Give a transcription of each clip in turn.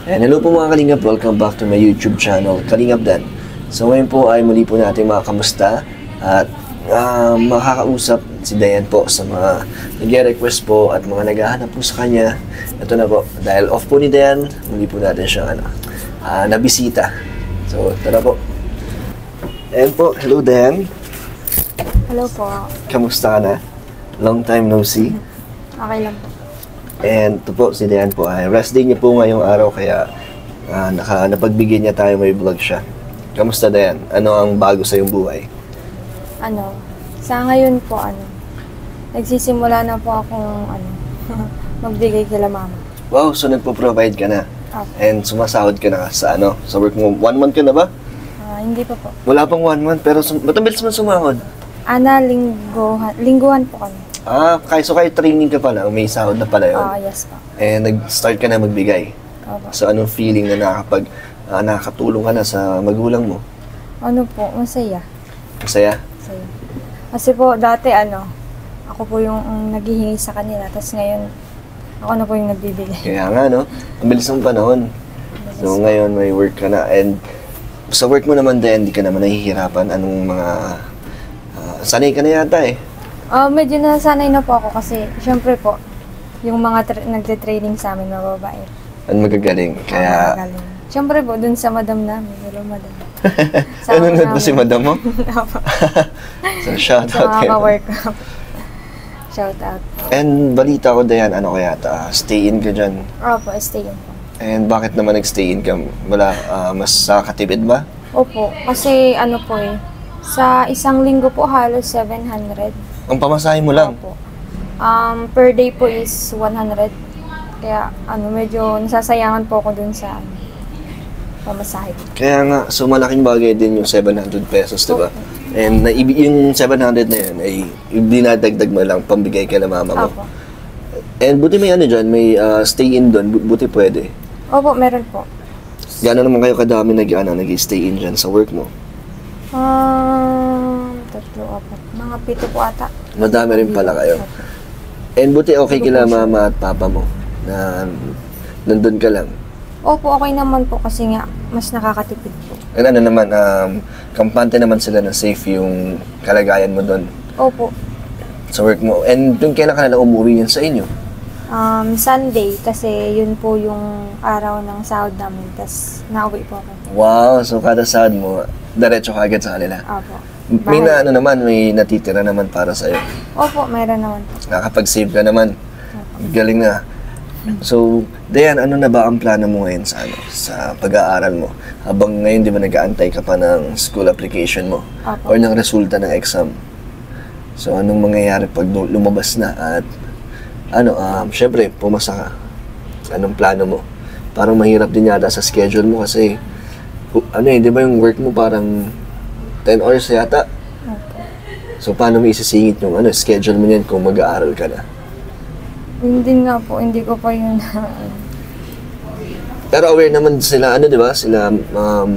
And hello po mga Kalingap, welcome back to my YouTube channel, Kalingap Dan. So ngayon po ay muli po natin mga kamusta at makakausap si Dayan po sa mga nag-request po at mga naghahanap po sa kanya. Ito na po, dahil off po ni Dayan, muli po natin siyang nabisita. So tara po. Ayan po, hello Dayan. Hello po. Kamusta ka na? Long time no see. Okay lang po. And ito po, si Dayan po ay rest day niya po ngayong araw kaya napagbigyan niya tayo, may vlog siya. Kamusta Dayan? Ano ang bago sa iyong buhay? Sa ngayon po, nagsisimula na po akong, magbigay kila mama. Wow, so nagpo-provide ka na? Okay. And sumasahod ka na sa sa work mo. 1 month ka na ba? Hindi pa po. Wala pang 1 month, pero matabilis man sumahod. Lingguhan po kami. So kayo training ka pala, may sahod na pala yun? Yes po. And nag-start ka na magbigay? Opo. So anong feeling na nakakatulong ka na sa magulang mo? Masaya. Masaya? Masaya. Kasi po, dati ako po yung naghihingi sa kanila, tapos ngayon, ako na po yung nagbibigay. Kaya nga, no? Ang bilis ng panahon. So ngayon, may work ka na. And sa work mo naman din, hindi ka naman nahihirapan. Anong mga... sanay ka na yata eh. Medyo nasanay na po ako kasi, syempre po, yung mga nagte-training sa amin, mga babae. Ang magagaling. Kaya... Magagaling. Syempre po, dun sa madam namin. Hello, madam. Nanonood ba si madam mo? So, shout out kayo. Sa mga work. Shout out. And balita ko, Dayan, stay in ka dyan. Opo, stay in po. And bakit naman nag-stay in ka? Wala, mas katipid ba? Opo, kasi sa isang linggo po halos 700. Ang pamasahe mo lang? Opo. Per day po is 100. Kaya medyo nasasayangan po ako dun sa pamasahe. Kaya nga, so malaking bagay din yung 700 pesos, di ba? And yung 700 na yun ay dinadagdag mo lang pambigay kay na mama mo. Opo. And buti may may stay in doon, buti pwede. Opo, meron po. Gano'n naman kayo kadami nag-stay in dyan sa work mo? 3, 4, mga 7 po ata. Madami rin pala kayo. And buti okay kila mama at papa mo na nandun ka lang. Opo, okay naman po kasi nga mas nakakatipid po. And kampante naman sila na safe yung kalagayan mo doon. Opo. Sa work mo. And doon kailan ka nalang umuwi yan sa inyo? Sunday kasi yun po yung araw ng sahod namin. Tapos nauwi po ako. Wow, so kada sahod mo, diretso ka agad sa kanila. Opo. May may natitira naman para sa'yo. Opo, mayroon naman po. Nakapag-save ka naman. Opo. Galing na. So, Dayan, ano na ba ang plano mo ngayon sa pag-aaral mo? Habang ngayon, di ba nag-aantay ka pa ng school application mo? Opo. Or ng resulta ng exam? So, anong mangyayari pag lumabas na at syempre, pumasa ka? Anong plano mo? Parang mahirap din yata sa schedule mo kasi di ba yung work mo parang 10 hours yata? Opo. So, paano mo isisingit yung schedule mo niyan kung mag-aaral ka na? Hindi nga po, hindi ko pa yun Pero aware naman sila, di ba? Sila,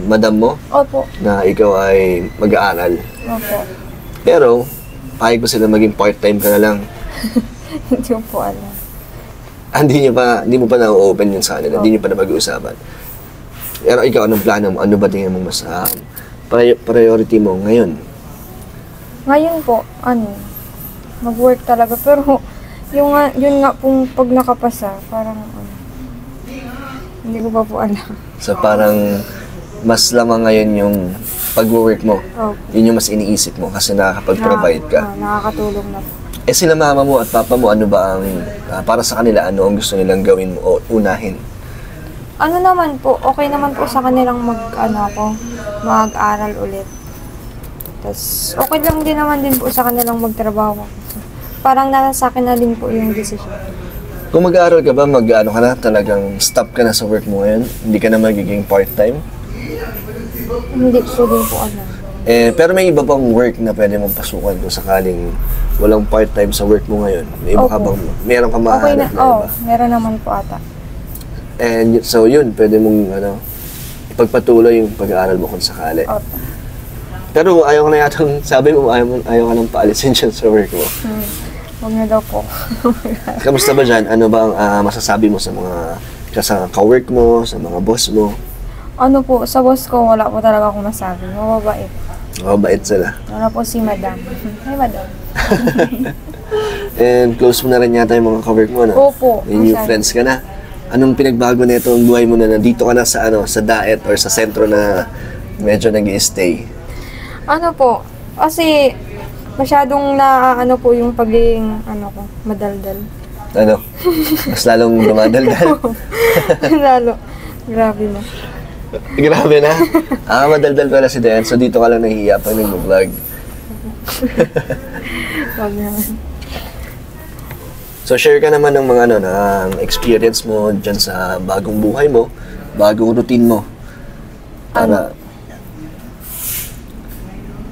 madam mo, Opo. na ikaw ay mag-aaral. Opo. Pero, payag ba sila maging part-time ka na lang? Hindi ko po alam. Hindi mo pa na-open yun sa kanila, hindi nyo pa na mag-uusapan. Pero ikaw, anong plano mo? Ano ba tingin mo mas priority mo ngayon? Ngayon po, mag-work talaga. Pero, yun nga pong pag nakapasa, parang hindi ko pa po alam. So parang mas lamang ngayon yung pag-work mo. Opo. Yun yung mas iniisip mo kasi nakakapag-provide ka. Nakakatulong na po. Sila mama mo at papa mo, ano ba ang, para sa kanila, ano ang gusto nilang gawin mo o unahin? Naman po, okay naman po sa kanilang mag-aral ulit. Tapos, okay lang din naman din po sa kanilang magtrabaho. Parang nasa sa akin na din po yung decision. Kung mag-aaral ka ba, ka na, talagang stop ka na sa work mo ngayon? Hindi ka na magiging part-time? Hindi ko din po alam. Pero may iba pang work na pwede mong pasukan kung sakaling walang part-time sa work mo ngayon. May iba ka bang, meron ka mahanap na iba? Meron naman po ata. And so yun, pwede mong ipagpatuloy yung pag-aaral mo kung sakali. Opo. Pero ayaw ko na yatang, sabi mo, ayaw ka nang paalisin dyan sa work mo. Huwag na daw po. Kamusta ba dyan? Ano ba ang masasabi mo sa mga sa ka-work mo, sa mga boss mo? Ano po, sa boss ko, wala po talaga akong masabi. Mababait. Mabait sila. Wala po si madam. Hi, madam. And close mo na rin yata yung mga ka-work mo, no? Opo. Yung new masyado. friends ka na. Anong pinagbago na ito ang buhay mo na nandito ka na sa sa diet or sa sentro na medyo nag-i-stay? Ano po, kasi masyadong ano po yung pagiging, ko, madaldal. Ano? Mas lalong dumadaldal? Lalo. Grabe na. Grabe na. Madaldal pala si Dayan. So dito ka lang nahihiya pag nag-vlog. Wag naman. So share ka naman ng mga ng experience mo dyan sa bagong buhay mo, bagong routine mo. Para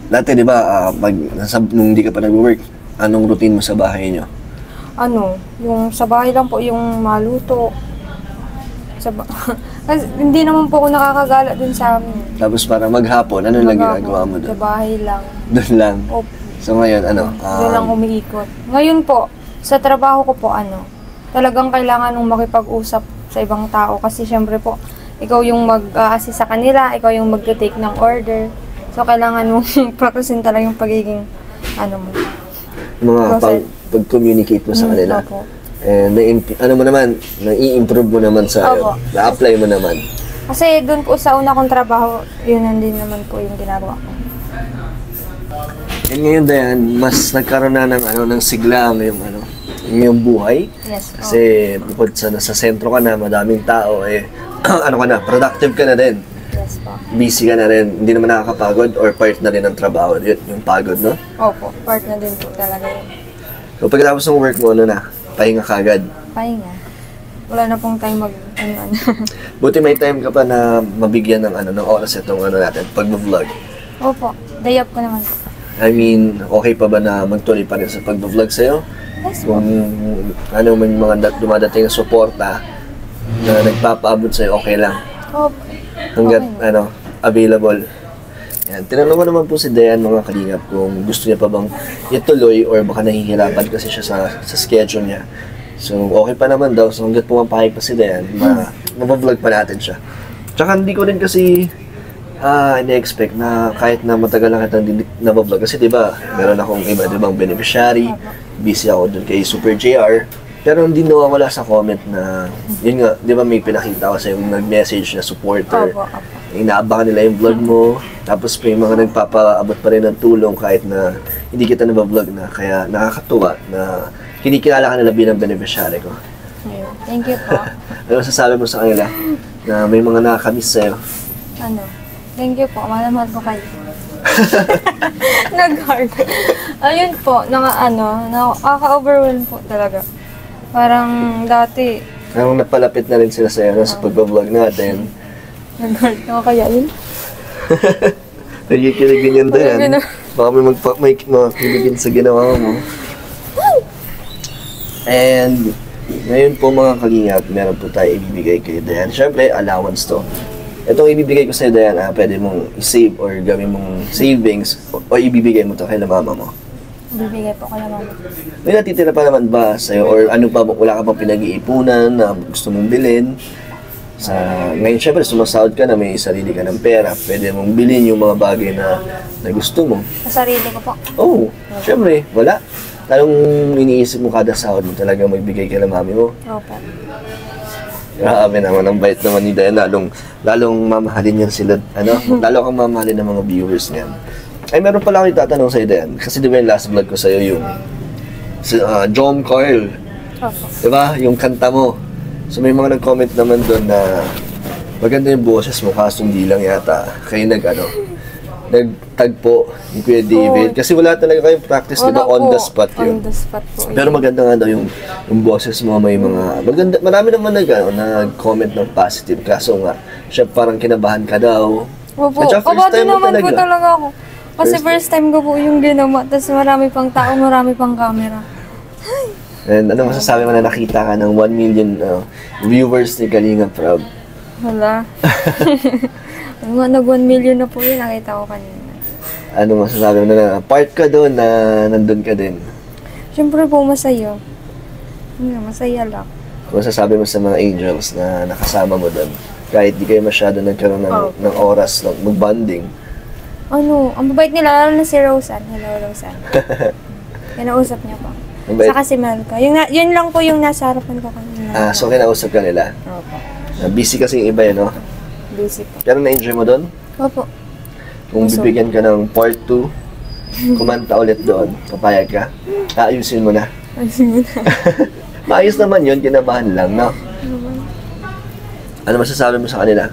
dati, di ba, nung hindi ka pa nag-work, anong routine mo sa bahay nyo? Yung sa bahay lang po yung maluto. Kasi hindi naman po ako nakakagala dun sa amin. Tapos para maghapon, ano lang ginagawa mo Sa doon? bahay lang. Doon lang. Opo. So ngayon, Doon lang umiikot. Ngayon po, sa trabaho ko po, talagang kailangan mong makipag-usap sa ibang tao. Kasi syempre po, ikaw yung mag-assist sa kanila, ikaw yung mag-take ng order. So, kailangan mong practicein talaga yung pagiging, mo. Pag-communicate mo sa kanila. Opo. And nai-improve mo naman sa na-apply mo naman. Kasi doon po sa una kong trabaho, yun din naman po yung ginagawa ko. And ngayon, Dayan, mas nagkaroon na ng sigla ang iyong buhay. Yes po. Kasi bukod sa nasa sentro ka na, madaming tao, productive ka na din. Yes po. Busy ka na rin, hindi naman nakakapagod or part na rin ng trabaho, yun, yung pagod, no? Opo, part na din po talaga yun. So pagkatapos ng work mo, pahinga ka agad. Pahinga. Wala na pong time Buti may time ka pa na mabigyan ng oras itong natin, pag-vlog. Opo, day up ko naman po. I mean, okay pa ba na magtuloy pa rin sa pag-vlog sa'yo? Yes po. Kung may mga dumadating na suporta na nagpapaabot sa'yo, okay lang. Opo. Hanggat, Okay. Available. Yan. Tinanong ko naman po si Dayan, mga kalingap, kung gusto niya pa bang ituloy or baka nahihirapan kasi siya sa schedule niya. So, okay pa naman daw. So, hanggat pumapahig pa si Dayan, mabavlog pa natin siya. Tsaka hindi ko rin kasi ina-expect na kahit na matagal lang kitang nabavlog. Kasi diba, meron akong iba dibang beneficiary, busy ako dun kay Super JR. Pero hindi nawawala sa comment na, yun nga, di ba may pinakita ko sa yung nag-message na supporter. Opo. Inaabangan nila yung vlog mo, tapos may mga nagpapaabot pa rin ng tulong kahit na hindi kita nabavlog na. Kaya nakakatuwa na kinikilala ka nila bilang beneficiary ko. Ayun. Thank you po. Ano sasabi mo sa kanila na may mga nakakamiss sa'yo? Thank you po. Mahal ko kayo. Nag-heart. Ayun po, nakaka-overwhelm po talaga. Parang dati, Anong napalapit na rin sila sa'yo sa pag-vlog natin? nag-heart ako kaya yun. Nagikiligin yun din. Baka may makiligin sa ginawa mo. And ngayon po mga kalingap, meron po tayo ibibigay kay Dayan. Siyempre, allowance to. Itong ibibigay ko sa'yo, Dayan, pwede mong i-save or gawin mong savings o ibibigay mo to kay mama mo. Bibigay po ko naman. May natitira pa naman ba sa'yo or wala ka pang pinag-iipunan na gusto mong bilhin? Ngayon, syempre, sumasahod ka na, may sarili ka ng pera, pwede mong bilhin yung mga bagay na gusto mo. Sa sarili ko po. Oo, syempre, wala. Talong iniisip mo kada sahod mo talaga magbigay kay mami mo. Opo. Grabe naman, ang bait naman ni Dayan, lalong mamahalin yan sila, lalo kang mamahalin ng mga viewers niyan. Ay, meron pala akong itatanong sa'yo, Dayan. Kasi di ba yung last vlog ko sa'yo yung John Coyle. Opo. Diba? Yung kanta mo. So may mga nag-comment naman doon na maganda yung boses mo, kaso hindi lang yata kayo nagtagpo ni Kuya David. Kasi wala talaga kayong practice, di ba? On the spot yun. On the spot po. Pero maganda nga daw yung boses mo, may mga maganda, marami naman nag-comment ng positive. Kaso nga, siya parang kinabahan ka daw. Opo. At saka first time mo naman po talaga ako. Kasi first time ko po yung ginawa. Tapos marami pang tao, marami pang camera. And ano masasabi mo na nakita ka ng 1 million viewers ni Kalinga Prab? Wala. Nag 1 million na po yun, nakita ko kanina. Ano masasabi mo na part ka doon na nandun ka din? Siyempre po masaya. Masaya lang. masasabi mo sa mga angels na nakasama mo doon? Kahit di kayo masyado nagkaroon ng oras ng mag-bonding. Ano, ang babait nila, lalo na si Roseanne. Hello, Roseanne. Kinausap niya po. Saka si Melka. Yun lang po yung nasa harapan ko kanina. So kinausap ka nila? Opo. Busy kasi yung iba yun, no? Busy po. Pero na-enjoy mo doon? Opo. Kung bibigyan ka ng part 2, kumanta ulit doon, papayag ka, ayusin mo na. Ayusin mo na. Maayos naman yun, kinabahan lang, no? Ano masasabi mo sa kanila?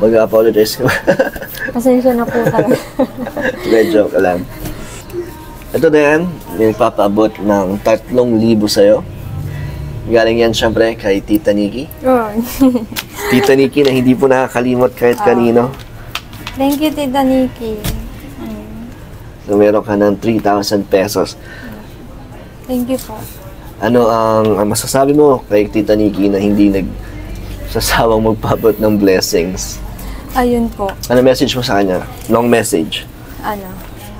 Mag-apologize ka ba? Pasensya na po talaga. Medyo ka lang. Ito din, may nagpapaabot ng 3,000 sa'yo. Galing yan syempre kay Tita Nikki. Tita Nikki na hindi po nakakalimot kahit kanino. Thank you, Tita Nikki. So meron ka ng 3,000 pesos. Thank you po. Ano ang masasabi mo kay Tita Nikki na hindi nagsasawang magpaabot ng blessings? Ayun po. Ano message mo sa kanya? Long message. Ano?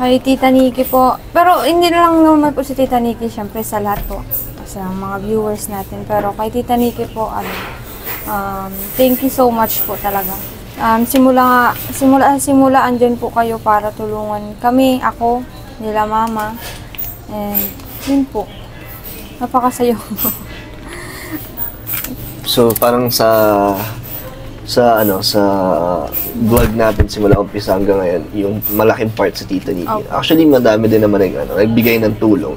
Kay Tita Nikki po. Pero hindi lang naman po si Tita Nikki, syempre sa lahat po. Sa mga viewers natin. Pero kay Tita Nikki po, thank you so much po talaga. Simula andyan po kayo para tulungan kami, ako, nila mama. And yun po. Napakasaya ko. So parang sa vlog natin simula umpisa hanggang ngayon, yung malaking part sa Tita Nikki. Okay. Actually, madami din naman yung nagbigay ng tulong.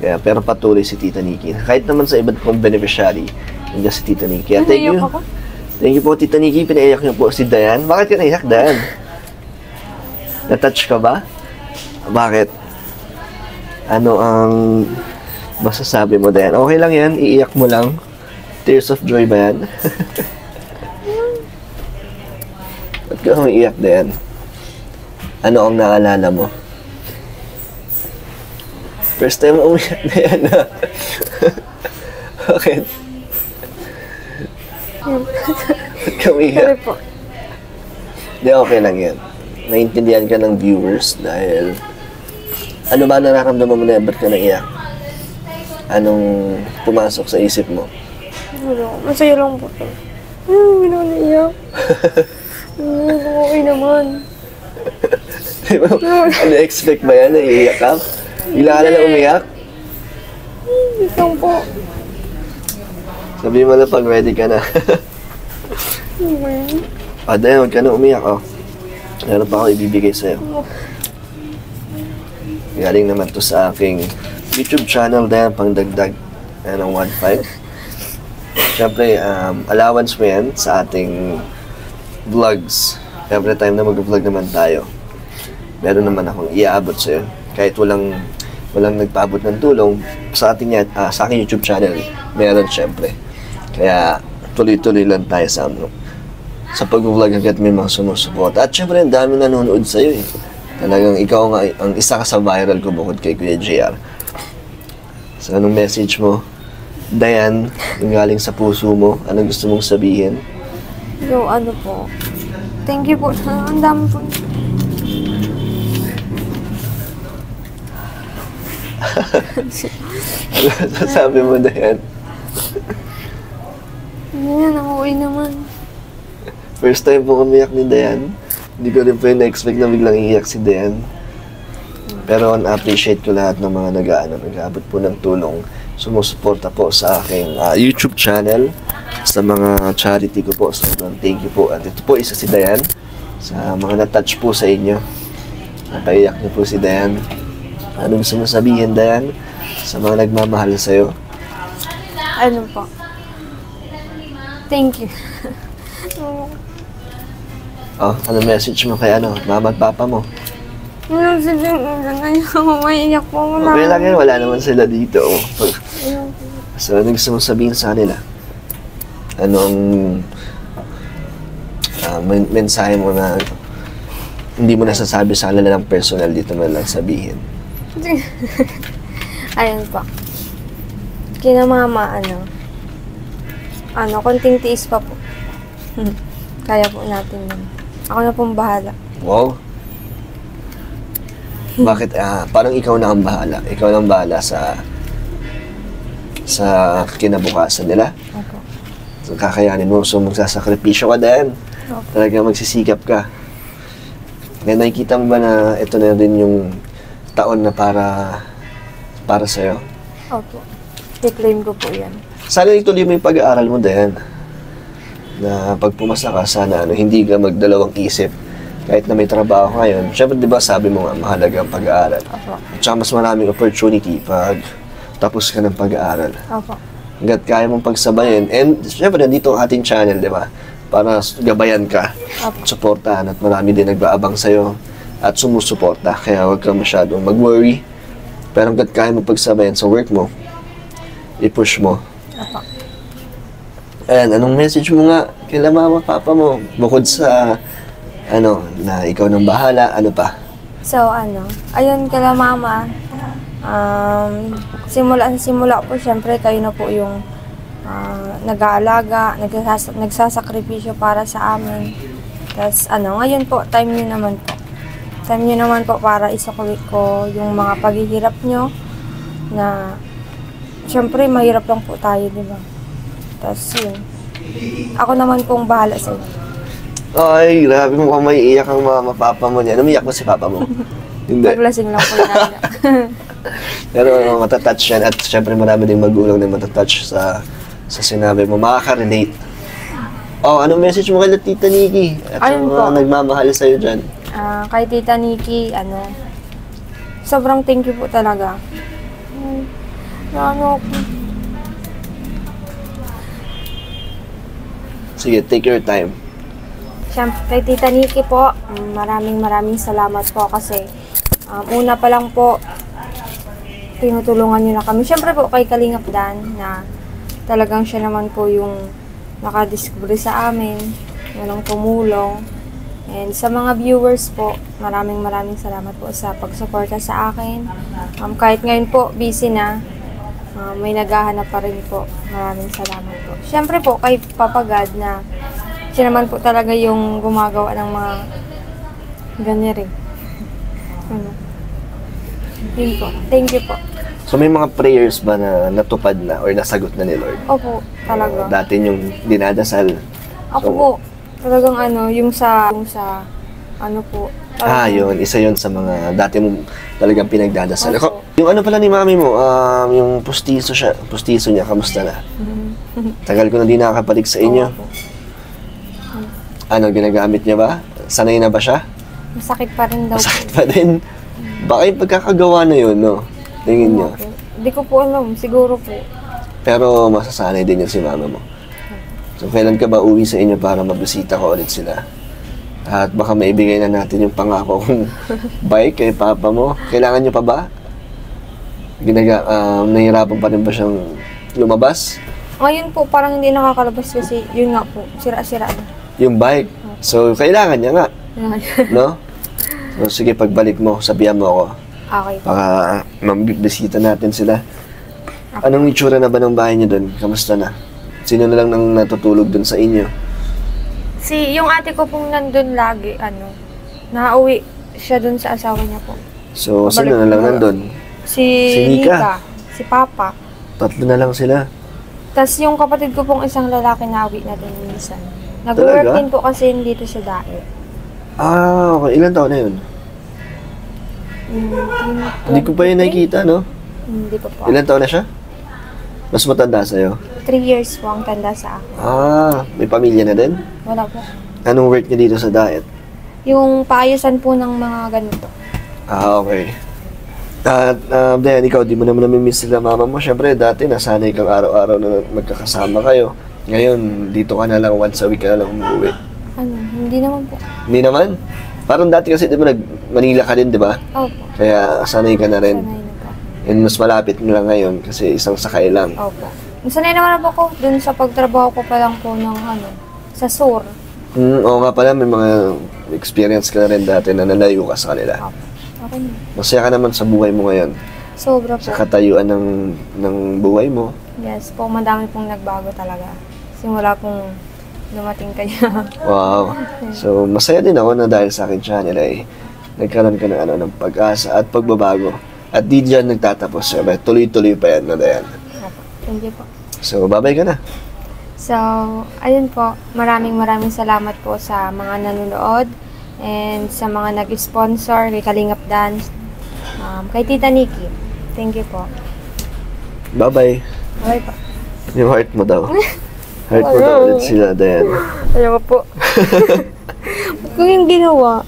Kaya, pero patuloy si Tita Nikki. Kahit naman sa iba't kong beneficiary, nandiyan si Tita Nikki. Kaya, thank you. Thank you po, Tita Nikki. Pinaiyak niyo po si Dayan. Bakit ka naiyak, Dayan? Na-touch ka ba? Bakit? Ano ang masasabi mo, Dayan? Okay lang yan. Iiyak mo lang. Tears of joy ba yan? Ba't ka umiiyak, Dayan? Ano ang naalala mo? First time umiyak na yan, ha? Bakit? Ba't ka umiyak? Sorry po. Hindi, okay lang yan. Naintindihan ka ng viewers dahil ano ba nararamdaman mo na ba't ka naiyak? Anong pumasok sa isip mo? Masaya lang po. Hindi na naiyak. Okay naman. Ano expect ba yan? Naiiyak ka? Bigla ka na lang umiyak? Isang po. Sabi mo na pag ready ka na. Dahil huwag ka na umiyak, oh. Meron pa ako ibibigay sa'yo. Galing naman to sa aking YouTube channel dahil pang dagdag ng 1.5. Siyempre, allowance mo yan sa ating vlogs. Every time na mag-vlog naman tayo, meron naman akong iaabot sa'yo. Kahit walang nagpaabot ng tulong sa ating sa aking YouTube channel, meron siyempre. Kaya tuloy-tuloy lang tayo sa pag-vlog hanggat may mga sumusuporta. At siyempre, ang dami nanonood sa'yo eh. Talagang ikaw nga ang isa ka sa viral ko bukod kay Kuya JR. So, anong message mo? Dayan, yung galing sa puso mo, anong gusto mong sabihin? So, ano po. Thank you po. Ang dami po. Ano sasabi mo, Dayan? Ayan, nauwi naman. First time po umiyak ni Dayan. Hindi ko rin po na-expect na biglang iiyak si Dayan. Pero na-appreciate ko lahat ng mga nag-aabot po ng tulong. Sumusuporta po sa aking YouTube channel. Sa mga charity ko po. Sobrang thank you po. At ito po isa si Dayan. Sa mga na-touch po sa inyo. Napaiyak niyo po si Dayan. Anong gusto mo sabihin, Dayan? Sa mga nagmamahal sa'yo? Ano po? Thank you. Ano message mo kay mama at papa mo? Walang silang maiiyak po. Okay lang yan, wala naman sila dito. So, ano gusto mo sabihin sa kanila? Anong mensahe mo na hindi mo nasasabi sa kanila ng personal dito mo lang sabihin? Ayun po. Kina mama, konting tiis pa po. Kaya po natin yun. Ako na pong bahala. Wow. Bakit? Parang ikaw na ang bahala. Ikaw na ang bahala sa sa kinabukasan nila. Opo. So, kakayanin mo. So, magsasakripisyo ka din. Opo. Talaga magsisikap ka. Kaya nakikita mo ba na ito na rin yung taon na para sa'yo? Opo. I-claim ko po yan. Sana ituloy mo yung pag-aaral mo din. Na pag pumasa ka, sana hindi ka magdalawang isip. Kahit na may trabaho ka ngayon. Siyempre, di ba sabi mo nga, mahalaga ang pag-aaral. Opo. Tsaka mas maraming opportunity pag tapos ka ng pag-aaral. Opo. Hanggat kaya mong pagsabayin. And siyempre, nandito ang ating channel, di ba? Para gabayan ka, Opo. suportahan, at marami din nagbaabang sa'yo at sumusuporta. Kaya huwag ka masyadong mag-worry. Pero hanggat kaya mong pagsabayan sa work mo, i-push mo. Opo. Ayan, anong message mo nga kila mama, papa mo? Bukod sa, na ikaw nang bahala, ano pa? So, ayun kala mama, simula po, syempre, kayo na po yung nag-aalaga, nagsasakripisyo para sa amin. Tapos, ngayon po, time nyo naman po. Time nyo naman po para isakuli ko yung mga paghihirap nyo na, syempre, mahirap lang po tayo, di ba? Tapos, yun. Ako naman pong bahala sa inyo. Ay, grabe mo kung may iyak ang mama, papa mo niya. Umiyak mo si papa mo? Hindi. Paglasing lang po na. Pero matatouch yan. At syempre marami ding magulang na matatouch sa sinabi mo. Makaka-relate. Anong message mo kay Tita Nikki? At Ayun sa mga po. nagmamahal sa'yo dyan? Kay Tita Nikki, sobrang thank you po talaga. Sige, take your time. Siyempre, kay Tita Nikki po, maraming salamat po kasi una pa lang po, tinutulungan niyo na kami. Siyempre po kay Kalingap Dan na talagang siya naman po yung nakadiscover sa amin, walang tumulong. And sa mga viewers po, maraming salamat po sa pagsuporta sa akin. Kahit ngayon po, busy na, may naghahanap pa rin po. Maraming salamat po. Siyempre po kay Papa God na siya naman po talaga yung gumagawa ng mga ganyan rin. Yun po. Thank you po. So may mga prayers ba na natupad na or nasagot na ni Lord? Opo, talaga. Dati yung dinadasal. Ako po, talagang yung sa po. Yun. Isa yun sa mga dati mong talagang pinagdadasal. Opo. Yung pala ni mami mo, yung pustiso niya, kamusta na? Tagal ko na di nakakabalik sa inyo. Opo. Ginagamit niya ba? Sanay na ba siya? Masakit pa rin daw. Masakit pa din. Baka yung pagkakagawa na yun, no? Tingin niyo. Hindi ko po alam, siguro po. Pero masasanay din yun si mama mo. So, kailan ka ba uwi sa inyo para mabisita ko ulit sila? At baka maibigay na natin yung pangako kong bike kay papa mo. Kailangan niyo pa ba? Nahihirapan pa rin ba siyang lumabas? Ngayon po, parang hindi nakakalabas kasi yun nga po, sira-sira na. Yung bike. So, kailangan niya nga. No? So, sige, pagbalik mo, sabihan mo ako. Okay po. Baka mabisita natin sila. Anong itsura na ba ng bahay niyo doon? Kamusta na? Sino na lang nang natutulog doon sa inyo? Yung ate ko pong nandun lagi, nauwi siya dun sa asawa niya po. So, sino na lang nandun? Si Nika. Nika, si Papa. Tatlo na lang sila. Tapos yung kapatid ko pong isang lalaki nauwi na din minsan. Nag-work Talaga? din po kasi dito sa Daet. Okay. Ilan taon na yun? Hindi ko pa yun nakikita, no? Hindi pa po. Ilan taon na siya? Mas matanda sa'yo? 3 years po ang tanda sa akin. May pamilya na din? Wala po. Anong work niya dito sa diet? Yung paayusan po ng mga ganito. Okay. At then, ikaw, di mo naman namimiss sila mama mo. Siyempre, dati nasanay kang araw-araw na magkakasama kayo. Ngayon, dito ka na lang, once a week ka na lang umuwi. Hindi naman po. Hindi naman? Parang dati kasi, di ba, Manila ka din, di ba? Opo. Kaya sanay ka na rin. Sanay na po. And mas malapit mo lang ngayon kasi isang sakay lang. Opo. Sanay naman po ako dun sa pagtrabaho ko pa lang po ng sa SUR. Oo nga pala, may mga experience ka na rin dati na nalayo ka sa kanila. Opo. Okay na. Masaya ka naman sa buhay mo ngayon. Sobra po. Sa katayuan ng buhay mo. Yes po, madami pong nagbago talaga. Simula pong dumating kayo. Wow. So, masaya din ako na dahil sa akin channel ay nagkaroon ka ng, ng pag-asa at pagbabago. At di dyan nagtatapos. Tuloy-tuloy pa yan na Dayan. Thank you po. So, babay ka na. So, ayun po. Maraming salamat po sa mga nanonood and sa mga nag-sponsor kay Kalingap Dan, kay Tita Nikki. Thank you po. Bye-bye. Bye po. Yung heart mo daw. Heart mo daw ulit sila, Dayan. Ayaw po. Kung yung ginawa.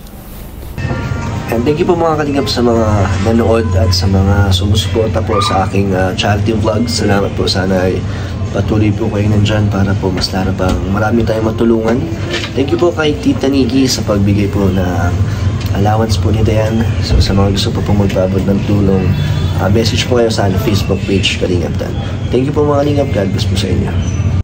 And thank you po mga kalingap sa mga nanood at sa mga sumusuporta po sa aking charity vlog. Salamat po. Sana ay patuloy po kayo nandyan para po mas lalo pang marami tayong matulungan. Thank you po kay Tita Nikki sa pagbigay po ng allowance po ni Dayan. So sa mga gusto po pong magpabot ng tulong, message po kayo sa Facebook page Kalingap Dan. Thank you po mga kalingap. God bless po sa inyo.